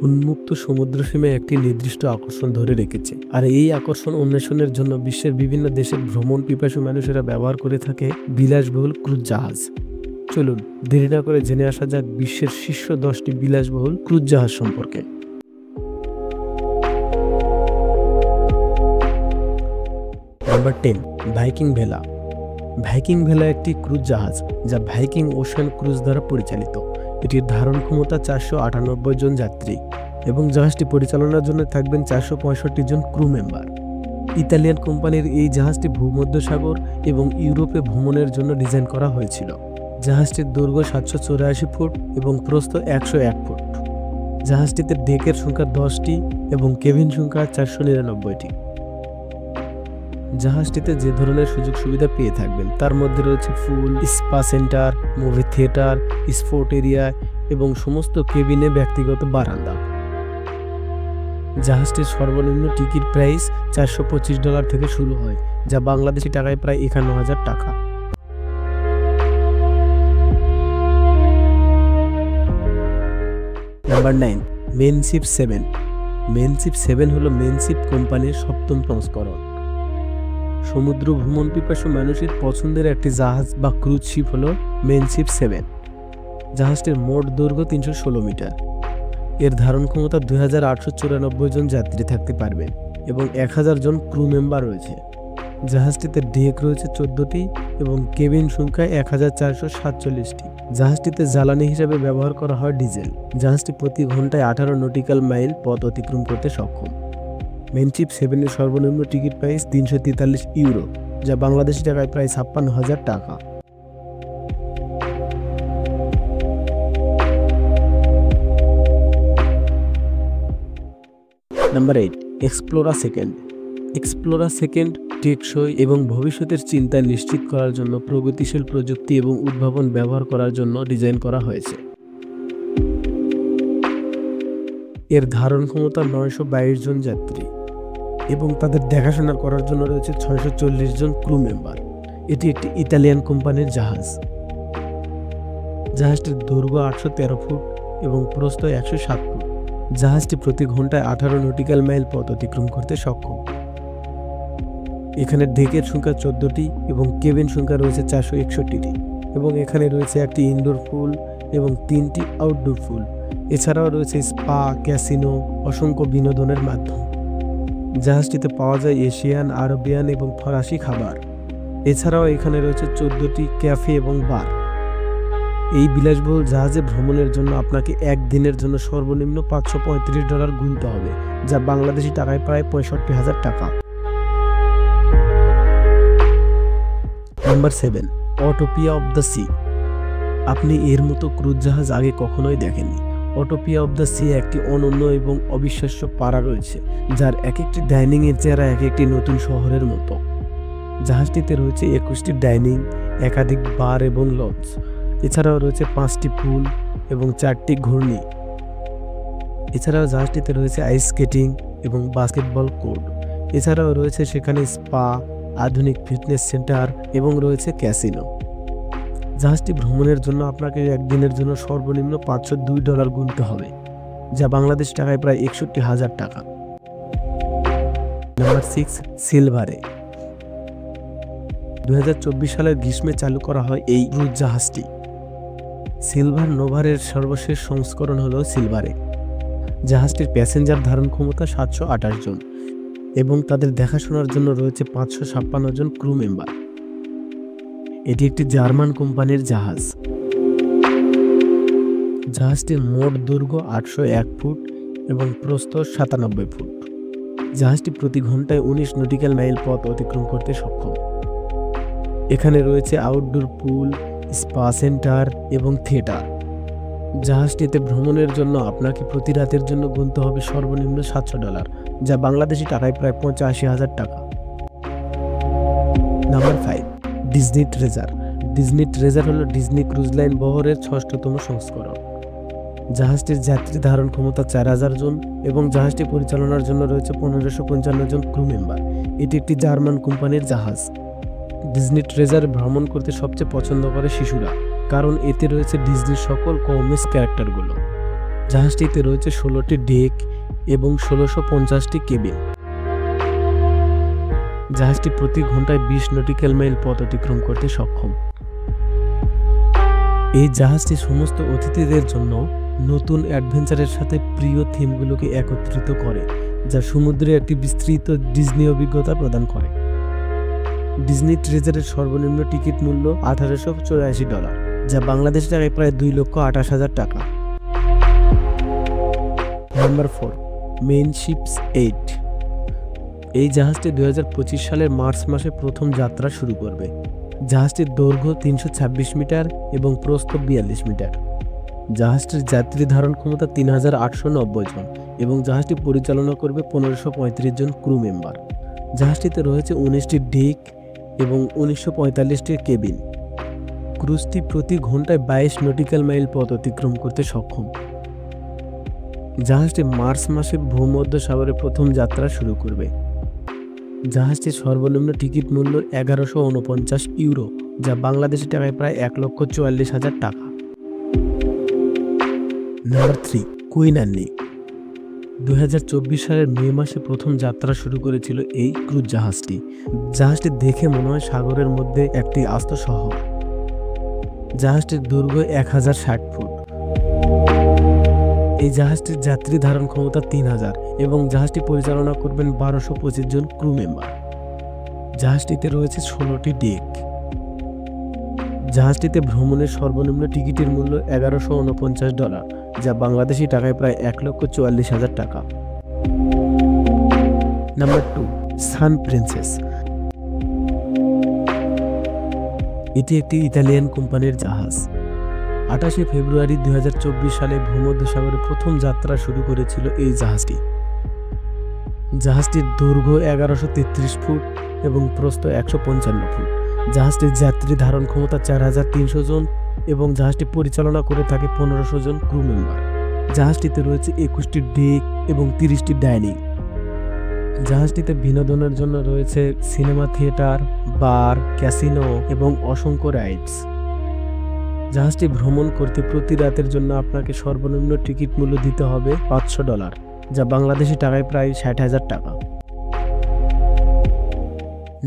উন্মুক্ত সমুদ্রসীমায় একটি নির্দিষ্ট আকর্ষণ ধরে রেখেছে, আর এই আকর্ষণ অন্বেষণের জন্য বিশ্বের বিভিন্ন দেশের ভ্রমণ পিপাসু মানুষেরা ব্যবহার করে থাকে বিলাসবহুল ক্রুজ জাহাজ। চলুন দেরি না করে জেনে আসা যাক বিশ্বের শীর্ষ 10টি বিলাসবহুল ক্রুজ জাহাজ সম্পর্কে। নাম্বার 10, ভাইকিং ভেলা। ভাইকিং ভেলা একটি ক্রুজ জাহাজ যা ভাইকিং ওশান ক্রুজ দ্বারা পরিচালিত। এটির ধারণ ক্ষমতা 498 জন যাত্রী এবং জাহাজটি পরিচালনার জন্য থাকবেন 465 জন ক্রু মেম্বার। ইতালিয়ান কোম্পানির এই জাহাজটি ভূমধ্যসাগর এবং ইউরোপে ভ্রমণের জন্য ডিজাইন করা হয়েছিল। জাহাজটির দৈর্ঘ্য 784 ফুট এবং প্রস্থ 101 ফুট। জাহাজটিতে ডেকের সংখ্যা 10টি এবং কেবিন সংখ্যা 499টি। জাহাজটিতে যে ধরনের সুযোগ সুবিধা পেয়ে থাকবেন তার মধ্যে রয়েছে pool, spa centre, movie theatre, sport area এবং সমস্ত কেবিনে ব্যক্তিগত বারান্দা। জাহাজটির সর্বনিম্ন টিকিট প্রাইস $425 থেকে শুরু হয়, যা বাংলাদেশি টাকায় প্রায় 51,000 টাকা। নাম্বার 9, মেনশিপ 7। মেনশিপ 7 হলো মেনশিপ কোম্পানির 7ম সংস্করণ। সমুদ্র ভ্রমণ পিপাসু মানুষের পছন্দের একটি জাহাজ বা ক্রুজ শিপ হলো মেনশিপ 7। জাহাজটির মোট দৈর্ঘ্য 316 মিটার। এর ধারণ ক্ষমতা 2894 জন যাত্রী থাকতে পারবেন এবং 1000 জন ক্রু মেম্বার রয়েছে। জাহাজটিতে ডেক রয়েছে 14টি এবং কেবিন সংখ্যা 1447টি। জাহাজটিতে জ্বালানি হিসেবে ব্যবহার করা হয় ডিজেল। জাহাজটি প্রতি ঘন্টায় 18 নটিক্যাল মাইল পথ অতিক্রম করতে সক্ষম। মেনশিপ 7 এর সর্বনিম্ন টিকিট প্রাইস €343, যা বাংলাদেশি টাকায় প্রায় 56,000 টাকা। নাম্বার 8, এক্সপ্লোরা 2। এক্সপ্লোরা 2 টেকসই এবং ভবিষ্যতের চিন্তা নিশ্চিত করার জন্য প্রগতিশীল প্রযুক্তি এবং উদ্ভাবন ব্যবহার করার জন্য ডিজাইন করা হয়েছে। এর ধারণ ক্ষমতা 922 জন যাত্রী এবং তাদের দেখাশোনা করার জন্য রয়েছে 640 জন ক্রু মেম্বার। এটি একটি ইতালিয়ান কোম্পানির জাহাজ। জাহাজটির দৈর্ঘ্য 813 ফুট এবং প্রস্থ 107 ফুট। জাহাজটি প্রতি ঘন্টায় 18 নটিক্যাল মাইল পথ অতিক্রম করতে সক্ষম। এখানে ডেকের সংখ্যা 14টি এবং কেবিন সংখ্যা রয়েছে 461টি এবং এখানে রয়েছে একটি ইনডোর পুল এবং 3টি আউটডোর পুল। এছাড়াও রয়েছে স্পা, ক্যাসিনো, অসংখ্য বিনোদনের মাধ্যম। জাহাজটিতে পাওয়া যায় এশিয়ান, আরবিয়ান এবং ফরাসি খাবার। এছাড়াও এখানে রয়েছে 14টি ক্যাফে এবং বার। এই বিলাসবহুল জাহাজে ভ্রমণের জন্য আপনাকে একদিনের জন্য সর্বনিম্ন $535 গুনতে হবে, যা বাংলাদেশি টাকায় প্রায় 65,000 টাকা। Number 7, Utopia of the sea. আপনি এর মতো ক্রুজ জাহাজ আগে কখনোই দেখেননি। অটোপিয়া অব দ্য সি একটি অনন্য এবং অবিশ্বাস্য পাড়া রয়েছে, যার এক একটি ডাইনিং এর চেহারা এক একটি নতুন শহরের মতো। জাহাজটিতে রয়েছে 21টি ডাইনিং, একাধিক বার এবং লজ। এছাড়াও রয়েছে 5টি পুল এবং 4টি ঘূর্ণি। এছাড়াও জাহাজটিতে রয়েছে আইস স্কেটিং এবং বাস্কেটবল কোর্ট। এছাড়াও রয়েছে সেখানে স্পা, আধুনিক ফিটনেস সেন্টার এবং রয়েছে ক্যাসিনো। জাহাজটি ভ্রমণের জন্য আপনাকে একদিনের জন্য সর্বনিম্ন $502 গুনতে হবে, যা বাংলাদেশ টাকায় প্রায় 61,000 টাকা। নাম্বার 6, সিলভারে। 2024 সালের গ্রীষ্মে চালু করা হয় এই ক্রুজ জাহাজটি। সিলভার নোভারের সর্বশেষ সংস্করণ হল সিলভারে। জাহাজটির প্যাসেঞ্জার ধারণ ক্ষমতা 728 জন এবং তাদের দেখাশোনার জন্য রয়েছে 556 জন ক্রু মেম্বার। এটি একটি জার্মান কোম্পানির জাহাজ। জাহাজটির মোট দৈর্ঘ্য 801 ফুট এবং প্রস্থ 97 ফুট। জাহাজটি প্রতি ঘন্টায় 19 নটিক্যাল মাইল পথ অতিক্রম করতে সক্ষম। এখানে রয়েছে আউটডোর পুল, স্পা সেন্টার এবং থিয়েটার। জাহাজটিতে ভ্রমণের জন্য আপনাকে প্রতি রাতের জন্য গুনতে হবে সর্বনিম্ন $700, যা বাংলাদেশি টাকায় প্রায় 85,000 টাকা। Number 5, Disney treasure. Disney treasure হল ডিজনি ক্রুজ লাইন বহরের 6ষ্ঠতম সংস্করণ। জাহাজটির যাত্রী ধারণ ক্ষমতা 4000 জন এবং জাহাজটি পরিচালনার জন্য রয়েছে 1555 জন ক্রু মেম্বার। এটি একটি জার্মান কোম্পানির জাহাজ। ডিজনি ট্রেজারে ভ্রমণ করতে সবচেয়ে পছন্দ করে শিশুরা, কারণ এতে রয়েছে ডিজনির সকল কমিক্স ক্যারেক্টারগুলো। জাহাজটিতে রয়েছে 16টি ডেক এবং 1650টি কেবিন। জাহাজটি প্রতি ঘন্টায় 20 নটিক্যাল মাইল পথ অতিক্রম করতে সক্ষম। এই জাহাজটি সমস্ত অতিথিদের জন্য নতুন অ্যাডভেঞ্চারের সাথে প্রিয় থিমগুলোকে একত্রিত করে, যা সমুদ্রে একটি বিস্তৃত ডিজনি অভিজ্ঞতা প্রদান করে। ডিজনি ট্রেজারের সর্বনিম্ন টিকিট মূল্য $1884, যা বাংলাদেশ টাকায় প্রায় 2,28,000 টাকা। Number 4, main ships 8। এই জাহাজটি 2025 সালের মার্চ মাসে প্রথম যাত্রা শুরু করবে। জাহাজটির দৈর্ঘ্য 326 মিটার এবং প্রস্থ 42 মিটার। জাহাজটির যাত্রী ধারণ ক্ষমতা 3,890 জন এবং জাহাজটি পরিচালনা করবে 1,535 জন ক্রু মেম্বার। জাহাজটিতে রয়েছে 19টি ডেক এবং 1945টি কেবিন। ক্রুজটি প্রতি ঘন্টায় 22 নটিক্যাল মাইল পথ অতিক্রম করতে সক্ষম। জাহাজটি মার্চ মাসে ভূমধ্যসাগরে প্রথম যাত্রা শুরু করবে। জাহাজটির সর্বনিম্ন টিকিট মূল্য €1149, যা বাংলাদেশি টাকায় প্রায় 1,44,000 টাকা। Number 3, queen Annie. 2024 সালের মে মাসে প্রথম যাত্রা শুরু করেছিল এই ক্রুজ জাহাজটি। জাহাজটি দেখে মনে হয় সাগরের মধ্যে একটি আস্ত শহর। জাহাজটির দৈর্ঘ্য 1060 ফুট। এই জাহাজটির যাত্রী ধারণ ক্ষমতা 3000 এবং জাহাজটি পরিচালনা করবেন 1225 জন ক্রু মেম্বার। জাহাজটিতে রয়েছে 16টি ডেক। জাহাজটিতে ভ্রমণের সর্বনিম্ন টিকিটের মূল্য $1149, যা বাংলাদেশি টাকায় প্রায় 1,44,000 টাকা। নাম্বার 2, সান প্রিন্সেস। এটি একটি ইতালিয়ান কোম্পানির জাহাজ। 28 ফেব্রুয়ারি 2024 সালে ভূমধ্যসাগরে প্রথম যাত্রা শুরু করেছিল এই জাহাজটি। জাহাজটির দৈর্ঘ্য 1133 ফুট এবং প্রস্থ 155 ফুট। জাহাজটির যাত্রী ধারণ ক্ষমতা 4,300 জন এবং জাহাজটি পরিচালনা করে থাকে 1,500 জন ক্রু মেম্বার। জাহাজটিতে রয়েছে 21টি ডেক এবং 30টি ডাইনিং। জাহাজটিতে বিনোদনের জন্য রয়েছে সিনেমা থিয়েটার, বার, ক্যাসিনো এবং অসংখ্য রাইডস। জাহাজটি ভ্রমণ করতে প্রতি রাতের জন্য আপনাকে সর্বনিম্ন টিকিট মূল্য দিতে হবে $500, যা বাংলাদেশি টাকায় প্রায় 60,000 টাকা।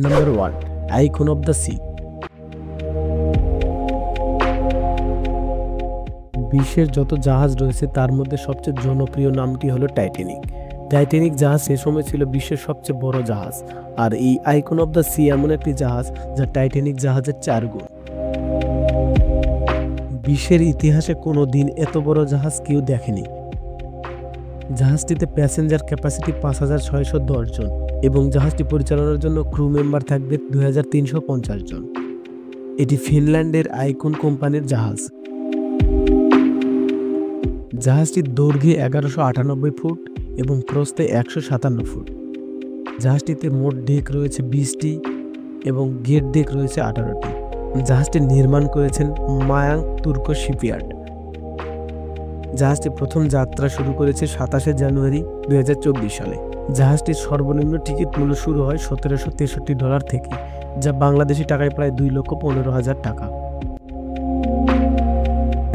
Number 1, icon of the sea. বিশ্বের যত জাহাজ রয়েছে তার মধ্যে সবচেয়ে জনপ্রিয় নামটি হলো টাইটানিক। টাইটানিক জাহাজ সে সময় ছিল বিশ্বের সবচেয়ে বড় জাহাজ, আর এই আইকন অফ দ্য সি এমন একটি জাহাজ যা টাইটানিক জাহাজের 4 গুণ। বিশ্বের ইতিহাসে কোনো দিন এত বড় জাহাজ কেউ দেখেনি। জাহাজটিতে প্যাসেঞ্জার ক্যাপাসিটি 5,610 জন এবং জাহাজটি পরিচালনার জন্য ক্রু মেম্বার থাকবে 2,350 জন। এটি ফিনল্যান্ডের আইকন কোম্পানির জাহাজ। জাহাজটির দৈর্ঘ্যে 1198 ফুট এবং প্রস্থে 157 ফুট। জাহাজটিতে মোট ডেক রয়েছে 20টি এবং গেট ডেক রয়েছে 18টি। জাহাজটি নির্মাণ করেছেন মায়াং তুর্কো শিপইয়ার্ড। জাহাজটি প্রথম যাত্রা শুরু করেছে 27 জানুয়ারি 2024 সালে। জাহাজটির সর্বনিম্ন টিকিট মূল্য শুরু হয় $1,763 থেকে, যা বাংলাদেশি টাকায় প্রায় 2,15,000 টাকা।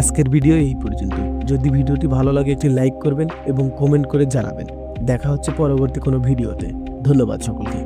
আজকের ভিডিও এই পর্যন্ত। যদি ভিডিওটি ভালো লাগে একটি লাইক করবেন এবং কমেন্ট করে জানাবেন। দেখা হচ্ছে পরবর্তী কোনো ভিডিওতে। ধন্যবাদ সকলকে।